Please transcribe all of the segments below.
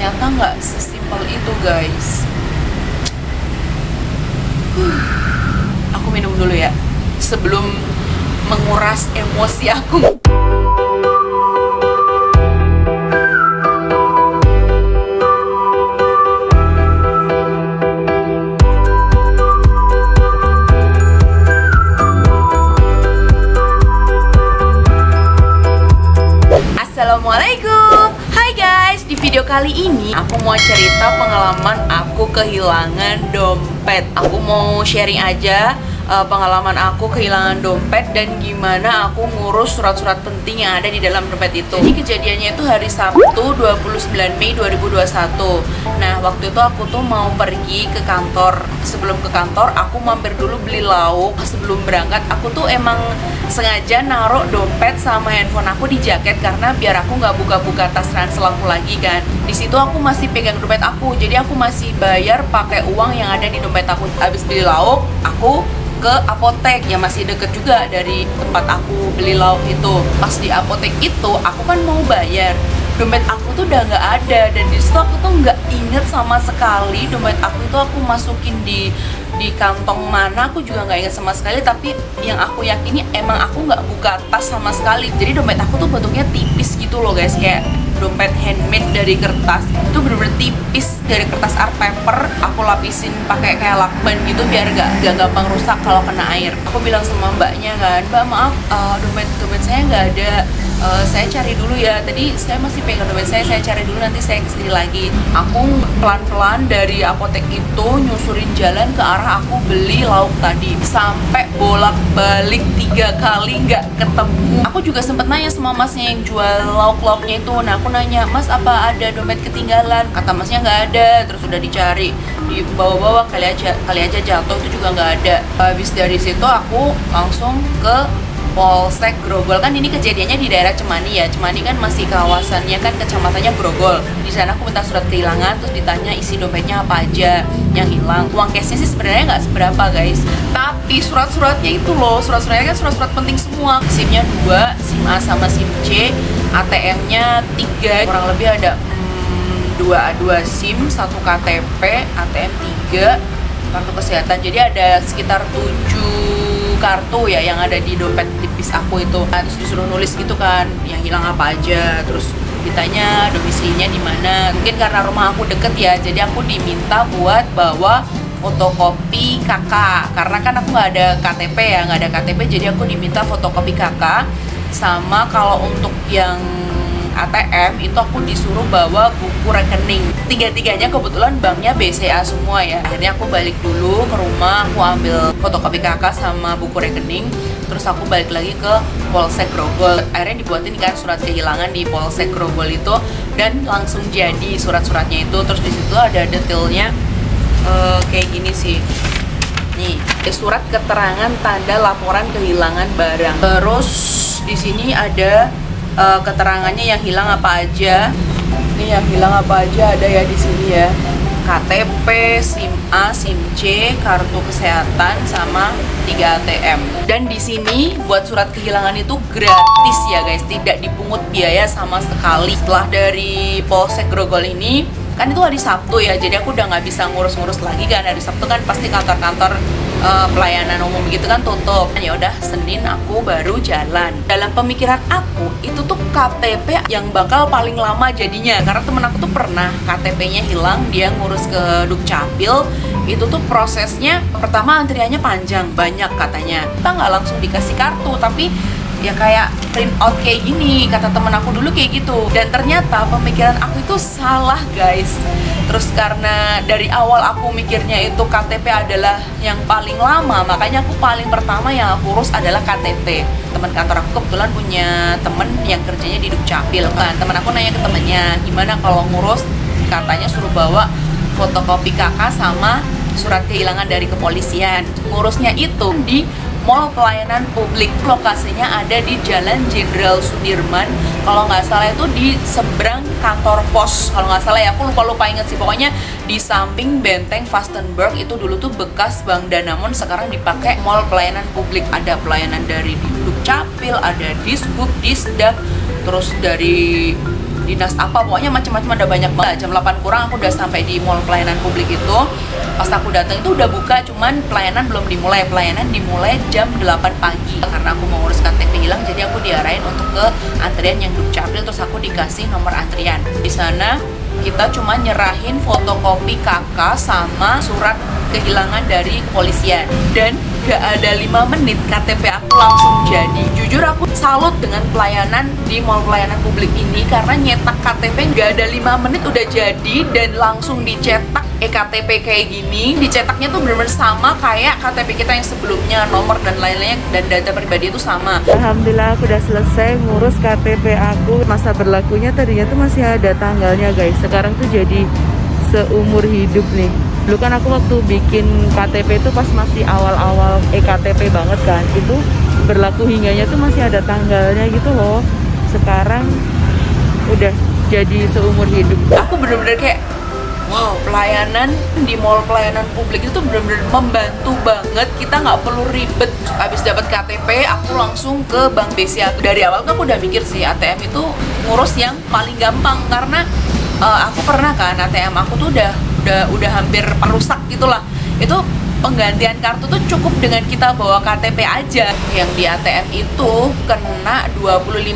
ternyata nggak sesimpel itu guys. Aku minum dulu ya sebelum menguras emosi aku. Assalamualaikum. Hai guys, di video kali ini aku mau cerita pengalaman aku kehilangan dompet. Aku mau sharing aja pengalaman aku kehilangan dompet dan gimana aku ngurus surat-surat penting yang ada di dalam dompet itu. Jadi kejadiannya itu hari Sabtu 29 Mei 2021. Nah, waktu itu aku tuh mau pergi ke kantor. Sebelum ke kantor, aku mampir dulu beli lauk. Sebelum berangkat, aku tuh emang sengaja naruh dompet sama handphone aku di jaket karena biar aku nggak buka-buka tas ransel aku lagi kan. Di situ aku masih pegang dompet aku, jadi aku masih bayar pakai uang yang ada di dompet aku. Habis beli lauk, aku ke apotek yang masih deket juga dari tempat aku beli lauk itu. Pas di apotek itu aku kan mau bayar, dompet aku tuh udah nggak ada, dan di situ aku tuh nggak inget sama sekali dompet aku itu aku masukin di kantong mana, aku juga nggak inget sama sekali. Tapi yang aku yakini emang aku nggak buka tas sama sekali. Jadi dompet aku tuh bentuknya tipis gitu loh guys, kayak dompet handmade dari kertas. Itu bener-bener tipis dari kertas art paper. Aku lapisin pakai kayak lakban gitu biar gak gampang rusak kalau kena air. Aku bilang sama mbaknya kan, "Mbak, maaf, dompet saya nggak ada. Saya cari dulu ya. Tadi saya masih pegang dompet saya cari dulu, nanti saya kesini lagi." Aku pelan-pelan dari apotek itu nyusurin jalan ke arah aku beli lauk tadi, sampai bolak-balik 3 kali nggak ketemu. Aku juga sempet nanya sama masnya yang jual lauk-lauknya itu. Nah, aku nanya, "Mas, apa ada dompet ketinggalan?" Kata masnya nggak ada. Terus udah dicari di bawah-bawah, kali aja jatuh, itu juga nggak ada. Habis dari situ aku langsung ke Polsek Grogol. Kan ini kejadiannya di daerah Cemani ya. Cemani kan masih kawasannya kan kecamatannya Grogol. Di sana aku minta surat kehilangan, terus ditanya isi dompetnya apa aja yang hilang. Uang cashnya sih sebenarnya nggak seberapa guys, tapi surat-suratnya itu loh, surat-suratnya kan surat-surat penting semua. SIM-nya 2, SIM A sama SIM C, ATM-nya 3, kurang lebih ada 2 SIM, 1 KTP, ATM 3, kartu kesehatan. Jadi ada sekitar 7 kartu ya yang ada di dompet tipis aku itu. Nah, terus disuruh nulis gitu kan yang hilang apa aja, terus ditanya domisilinya di mana. Mungkin karena rumah aku deket ya, jadi aku diminta buat bawa fotokopi KK, karena kan aku nggak ada KTP ya, jadi aku diminta fotokopi KK. Sama kalau untuk yang ATM itu aku disuruh bawa buku rekening. Tiga-tiganya kebetulan banknya BCA semua ya. Akhirnya aku balik dulu ke rumah, aku ambil fotokopi KK sama buku rekening. Terus aku balik lagi ke Polsek Grogol. Akhirnya dibuatin kan surat kehilangan di Polsek Grogol itu, dan langsung jadi surat-suratnya itu. Terus di situ ada detailnya kayak gini sih. Nih, surat keterangan tanda laporan kehilangan barang. Terus di sini ada keterangannya yang hilang apa aja. Ini yang hilang apa aja ada ya di sini ya. KTP, SIM A, SIM C, kartu kesehatan, sama 3 ATM. Dan di sini buat surat kehilangan itu gratis ya guys, tidak dipungut biaya sama sekali. Setelah dari Polsek Grogol ini, kan itu hari Sabtu ya, jadi aku udah nggak bisa ngurus-ngurus lagi kan. Hari Sabtu kan pasti kantor-kantor pelayanan umum gitu kan tutup. Ya udah, Senin aku baru jalan. Dalam pemikiran aku itu tuh KTP yang bakal paling lama jadinya, karena temen aku tuh pernah KTP-nya hilang, dia ngurus ke Dukcapil. Itu tuh prosesnya pertama antriannya panjang, banyak katanya. Kita nggak langsung dikasih kartu, tapi ya kayak print out kayak gini, kata temen aku dulu kayak gitu. Dan ternyata pemikiran aku itu salah guys. Terus karena dari awal aku mikirnya itu KTP adalah yang paling lama, makanya aku paling pertama yang aku urus adalah KTP. Teman kantor aku kebetulan punya temen yang kerjanya di Dukcapil kan. Temen aku nanya ke temennya, gimana kalau ngurus, katanya suruh bawa fotokopi KK sama surat kehilangan dari kepolisian. Ngurusnya itu di Mall Pelayanan Publik. Lokasinya ada di Jalan Jenderal Sudirman. Kalau nggak salah itu di seberang kantor pos. Kalau nggak salah ya, aku lupa inget sih. Pokoknya di samping Benteng Vastenburg itu dulu tuh bekas Bank Danamon, sekarang dipakai Mall Pelayanan Publik. Ada pelayanan dari Dukcapil, ada Dishub, Disdak, terus dari dinas apa, pokoknya macam-macam ada banyak banget. Jam 8 kurang aku udah sampai di mall pelayanan publik itu. Pas aku datang itu udah buka, cuman pelayanan belum dimulai. Pelayanan dimulai jam 8 pagi. Karena aku mau ngurus KTP hilang, jadi aku diarahin untuk ke antrian yang Dukcapil, terus aku dikasih nomor antrian. Di sana kita cuma nyerahin fotokopi KK sama surat kehilangan dari kepolisian, dan gak ada 5 menit KTP aku langsung jadi. Jujur aku salut dengan pelayanan di mall pelayanan publik ini, karena nyetak KTP gak ada 5 menit udah jadi dan langsung dicetak. KTP kayak gini dicetaknya tuh bener-bener sama kayak KTP kita yang sebelumnya, nomor dan lain-lainnya dan data pribadi itu sama. Alhamdulillah aku udah selesai ngurus KTP aku. Masa berlakunya tadinya tuh masih ada tanggalnya guys, sekarang tuh jadi seumur hidup nih. Dulu kan aku waktu bikin KTP itu pas masih awal-awal KTP banget kan, itu berlaku hingganya tuh masih ada tanggalnya gitu loh. Sekarang udah jadi seumur hidup. Aku bener-bener kayak wow, pelayanan di mall pelayanan publik itu bener-bener membantu banget. Kita nggak perlu ribet. Habis dapat KTP, aku langsung ke Bank BCA. Dari awal tuh aku udah mikir sih ATM itu ngurus yang paling gampang, karena aku pernah kan ATM aku tuh udah hampir rusak gitulah. Itu penggantian kartu tuh cukup dengan kita bawa KTP aja. Yang di ATM itu kena 25.000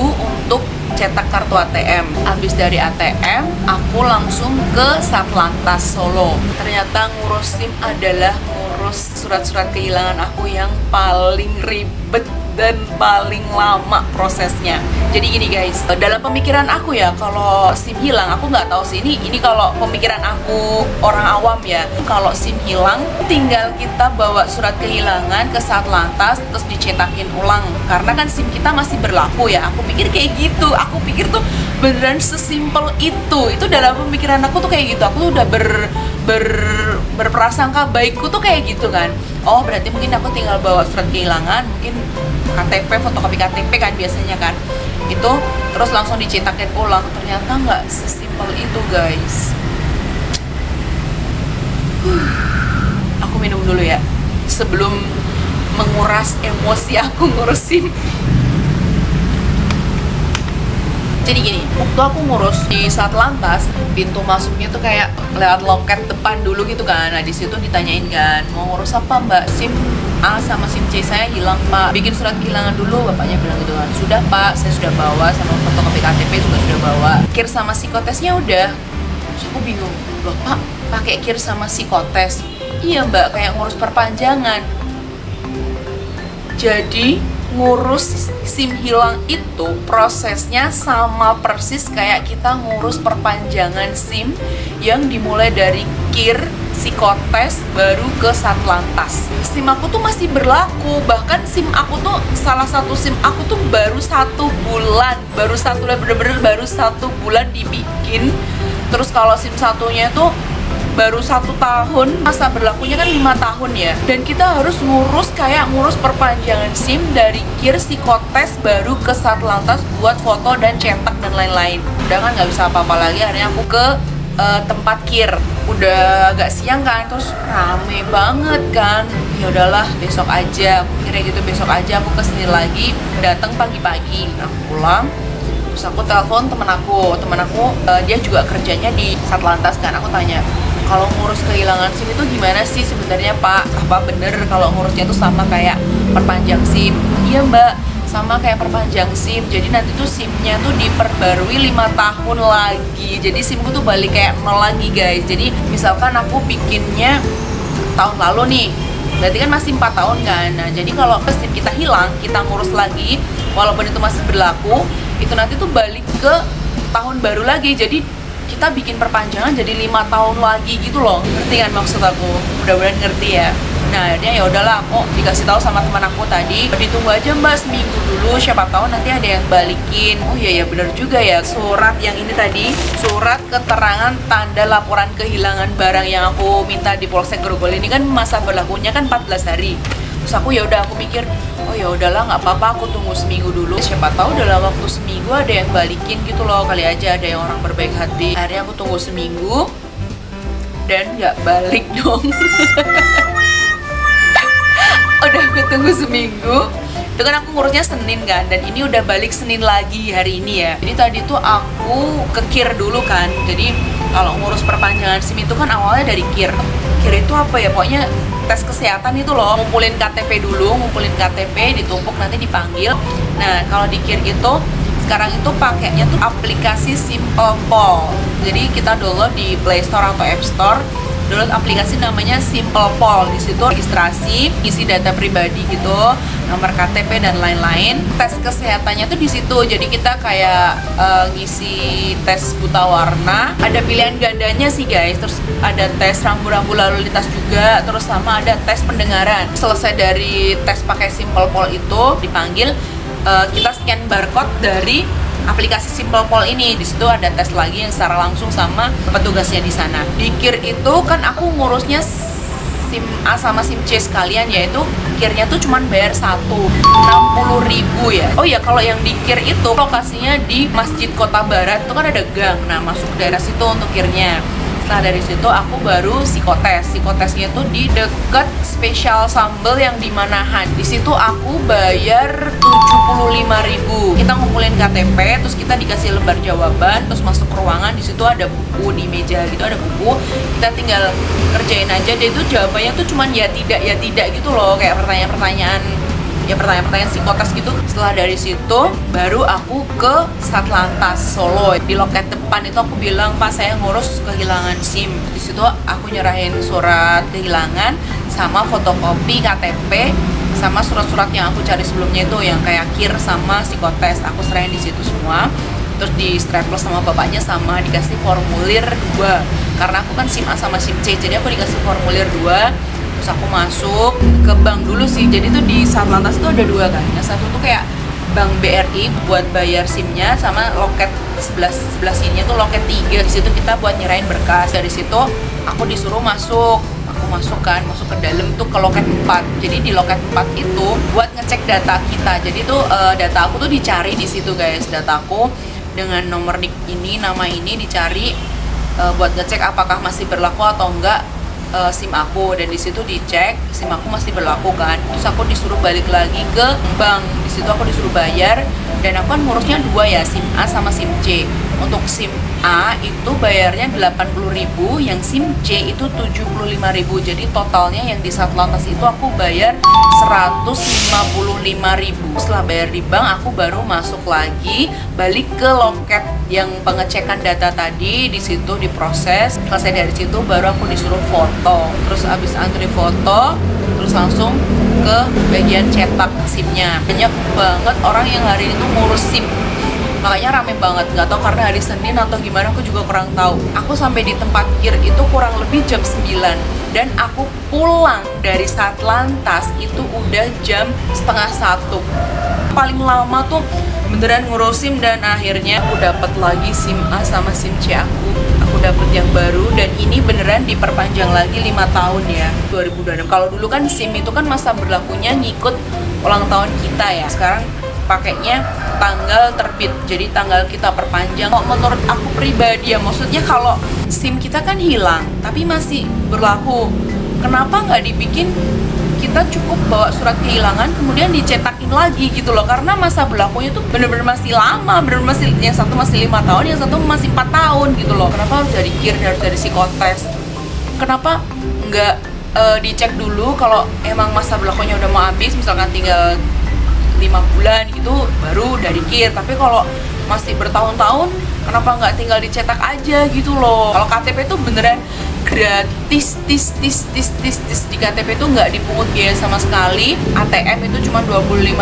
untuk cetak kartu ATM. Habis dari ATM, aku langsung ke Satlantas Solo. Ternyata ngurus SIM adalah ngurus surat-surat kehilangan aku yang paling ribet dan paling lama prosesnya. Jadi gini guys, dalam pemikiran aku ya, kalau SIM hilang, aku nggak tahu sih ini kalau pemikiran aku orang awam ya. Kalau SIM hilang, tinggal kita bawa surat kehilangan ke Satlantas terus dicetakin ulang. Karena kan SIM kita masih berlaku ya. Aku pikir kayak gitu. Aku pikir tuh beneran sesimpel itu. Itu dalam pemikiran aku tuh kayak gitu. Aku udah berprasangka baikku tuh kayak gitu kan. Oh berarti mungkin aku tinggal bawa surat kehilangan, mungkin KTP, fotokopi KTP kan biasanya kan, itu terus langsung dicetakin ulang. Ternyata nggak sesimpel itu guys. Aku minum dulu ya sebelum menguras emosi aku ngurusin. Jadi gini, waktu aku ngurus di Satlantas, pintu masuknya tuh kayak lewat loket depan dulu gitu kan. Nah di situ ditanyain kan, mau ngurus apa mbak? SIM A sama SIM C saya hilang pak, bikin surat kehilangan dulu. Bapaknya bilang gitu kan. Sudah pak, saya sudah bawa, sama fotokopi KTP juga sudah bawa. KIR sama psikotesnya udah. Terus aku bingung, loh pak pakai KIR sama psikotes? Iya mbak, kayak ngurus perpanjangan. Jadi ngurus SIM hilang itu prosesnya sama persis kayak kita ngurus perpanjangan SIM yang dimulai dari KIR, psikotes, baru ke Satlantas. SIM aku tuh masih berlaku, bahkan SIM aku tuh, salah satu SIM aku tuh baru 1 bulan, bener-bener baru 1 bulan dibikin. Terus kalau SIM satunya tuh baru 1 tahun, masa berlakunya kan 5 tahun ya, dan kita harus ngurus kayak ngurus perpanjangan SIM dari KIR, psikotes, baru ke Satlantas buat foto dan cetak dan lain-lain. Udah kan nggak bisa apa-apa lagi, akhirnya aku ke tempat KIR. Udah agak siang kan, terus rame banget kan. Ya udahlah besok aja, aku kira gitu, besok aja aku kesini lagi. Datang pagi-pagi, aku pulang. Terus aku telepon temen aku dia juga kerjanya di Satlantas kan. Aku tanya, kalau ngurus kehilangan SIM itu gimana sih sebenarnya pak? Apa bener kalau ngurusnya itu sama kayak perpanjang SIM? Iya mbak, sama kayak perpanjang SIM. Jadi nanti tuh SIM-nya tuh diperbarui 5 tahun lagi. Jadi SIM-ku tuh balik kayak 0 lagi guys. Jadi misalkan aku bikinnya tahun lalu nih, berarti kan masih 4 tahun kan. Nah jadi kalau SIM kita hilang, kita ngurus lagi, walaupun itu masih berlaku, itu nanti tuh balik ke tahun baru lagi. Jadi kita bikin perpanjangan jadi 5 tahun lagi gitu loh. Ngerti kan maksud aku? Mudah-mudahan ngerti ya. Nah akhirnya ya udahlah, aku dikasih tahu sama teman aku tadi, ditunggu aja mbak seminggu dulu, siapa tahu nanti ada yang balikin. Oh iya ya benar juga ya, surat yang ini tadi, surat keterangan tanda laporan kehilangan barang yang aku minta di Polsek Grogol ini kan masa berlakunya kan 14 hari. Terus aku ya udah, aku mikir, oh ya udahlah nggak apa-apa, aku tunggu seminggu dulu, siapa tahu dalam waktu seminggu ada yang balikin gitu loh, kali aja ada yang orang berbaik hati. Akhirnya aku tunggu seminggu dan nggak balik dong. Udah aku tunggu seminggu. Itu kan aku ngurusnya Senin kan, dan ini udah balik Senin lagi hari ini ya. Jadi tadi tuh aku ke KIR dulu kan. Jadi kalau ngurus perpanjangan SIM itu kan awalnya dari KIR. KIR itu apa ya, pokoknya tes kesehatan itu loh. Ngumpulin KTP dulu, ngumpulin KTP, ditumpuk nanti dipanggil. Nah kalau di KIR itu sekarang itu pakainya tuh aplikasi Simple Pol. Jadi kita download di Play Store atau App Store, download aplikasi namanya Simple Pol. Di situ registrasi, isi data pribadi gitu, nomor KTP dan lain-lain. Tes kesehatannya tuh di situ. Jadi kita kayak ngisi tes buta warna. Ada pilihan gandanya sih guys. Terus ada tes rambu-rambu lalu lintas juga. Terus sama ada tes pendengaran. Selesai dari tes pakai Simple Pol itu dipanggil, kita scan barcode dari aplikasi Simple Pol ini. Di situ ada tes lagi yang secara langsung sama petugasnya di sana. Di KIR itu kan aku ngurusnya SIM A sama SIM C sekalian, yaitu KIR-nya tuh cuman bayar 60.000 ya. Oh ya, kalau yang di KIR itu lokasinya di Masjid Kota Barat, itu kan ada gang. Nah, masuk daerah situ untuk KIR-nya. Setelah dari situ aku baru psikotes. Psikotesnya tuh di deket Spesial Sambal yang di Manahan. Di situ aku bayar 75.000. Kita ngumpulin KTP, terus kita dikasih lembar jawaban, terus masuk ke ruangan. Di situ ada buku di meja gitu, ada buku. Kita tinggal kerjain aja. Dia itu jawabannya tuh cuman ya tidak gitu loh, kayak pertanyaan-pertanyaan psikotes gitu. Setelah dari situ baru aku ke Satlantas Solo. Di loket depan itu aku bilang, "Pak, saya ngurus kehilangan SIM." Di situ aku nyerahin surat kehilangan sama fotokopi KTP sama surat-surat yang aku cari sebelumnya itu yang kayak KIR sama psikotes. Aku serahin di situ semua. Terus di staples sama bapaknya, sama dikasih formulir 2. Karena aku kan SIM A sama SIM C, jadi aku dikasih formulir 2. Terus aku masuk ke bank dulu sih. Jadi tuh di Satlantas tuh ada 2 kan. Yang satu tuh kayak Bank BRI buat bayar SIM-nya, sama loket sebelah sininya tuh loket 3. Di situ kita buat nyerahin berkas. Dari situ aku disuruh masuk. Aku masuk ke dalam tuh ke loket 4. Jadi di loket 4 itu buat ngecek data kita. Jadi tuh data aku tuh dicari di situ guys. Dataku dengan nomor NIK ini, nama ini dicari buat ngecek apakah masih berlaku atau enggak SIM aku. Dan di situ dicek SIM aku masih berlaku kan. Terus aku disuruh balik lagi ke bank. Di situ aku disuruh bayar, dan aku kan ngurusnya 2 ya, SIM A sama SIM C. Untuk SIM A itu bayarnya 80.000, yang SIM C itu 75.000. Jadi totalnya yang di Satlantas itu aku bayar 155.000. Setelah bayar di bank, aku baru masuk lagi balik ke loket yang pengecekan data tadi. Di situ diproses. Selesai dari situ baru aku disuruh foto. Terus abis antri foto, terus langsung ke bagian cetak SIM-nya. Banyak banget orang yang hari ini tuh ngurus SIM. Makanya rame banget, nggak tahu karena hari Senin atau gimana, aku juga kurang tahu. Aku sampai di tempat KIR itu kurang lebih jam 9, dan aku pulang dari Satlantas itu udah jam setengah 1. Paling lama tuh beneran ngurus SIM, dan akhirnya aku dapat lagi SIM A sama SIM C aku. Aku dapet yang baru, dan ini beneran diperpanjang lagi 5 tahun ya, 2026. Kalau dulu kan SIM itu kan masa berlakunya ngikut ulang tahun kita ya. Sekarang pakainya tanggal terbit, jadi tanggal kita perpanjang. Menurut aku pribadi ya, maksudnya kalau SIM kita kan hilang tapi masih berlaku, kenapa nggak dibikin kita cukup bawa surat kehilangan kemudian dicetakin lagi gitu loh, karena masa berlakunya tuh bener-bener masih lama, bener masih, yang satu masih 5 tahun, yang satu masih 4 tahun gitu loh. Kenapa harus dari KIR, harus dari psikotes? Kenapa nggak dicek dulu kalau emang masa berlakunya udah mau habis, misalkan tinggal 5 bulan gitu, baru dari KIR. Tapi kalau masih bertahun-tahun, kenapa nggak tinggal dicetak aja gitu loh? Kalau KTP tuh beneran gratis, tis di KTP tuh nggak dipungut biaya sama sekali. ATM itu cuma 25.000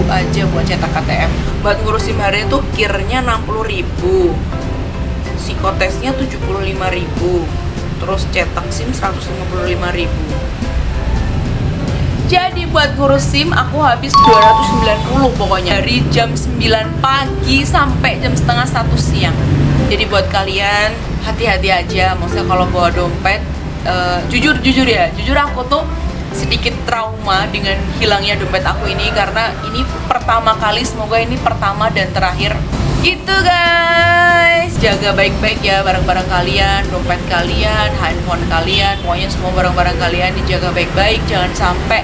aja buat cetak KTM. Buat ngurus SIM hari itu KIR-nya 60.000, psikotesnya 75.000, terus cetak SIM 155.000. Jadi buat ngurus SIM aku habis 290 pokoknya, dari jam 9 pagi sampai jam setengah 1 siang. Jadi buat kalian hati-hati aja, maksudnya kalau bawa dompet, jujur aku tuh sedikit trauma dengan hilangnya dompet aku ini, karena ini pertama kali, semoga ini pertama dan terakhir gitu guys. Jaga baik-baik ya barang-barang kalian, dompet kalian, handphone kalian, pokoknya semua barang-barang kalian dijaga baik-baik, jangan sampai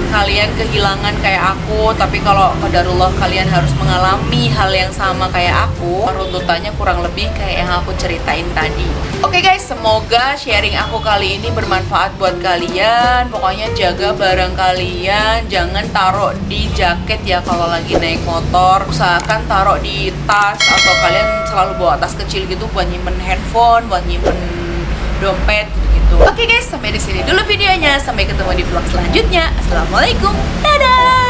kalian kehilangan kayak aku, tapi kalau qadarullah kalian harus mengalami hal yang sama kayak aku, runtutannya kurang lebih kayak yang aku ceritain tadi. Oke guys, semoga sharing aku kali ini bermanfaat buat kalian. Pokoknya jaga barang kalian, jangan taruh di jaket ya kalau lagi naik motor. Usahakan taruh di tas, atau kalian selalu bawa tas kecil gitu buat nyimpen handphone, buat nyimpen dompet gitu. Oke guys, sampai di sini dulu videonya. Sampai ketemu di vlog selanjutnya. Assalamualaikum. Dadah.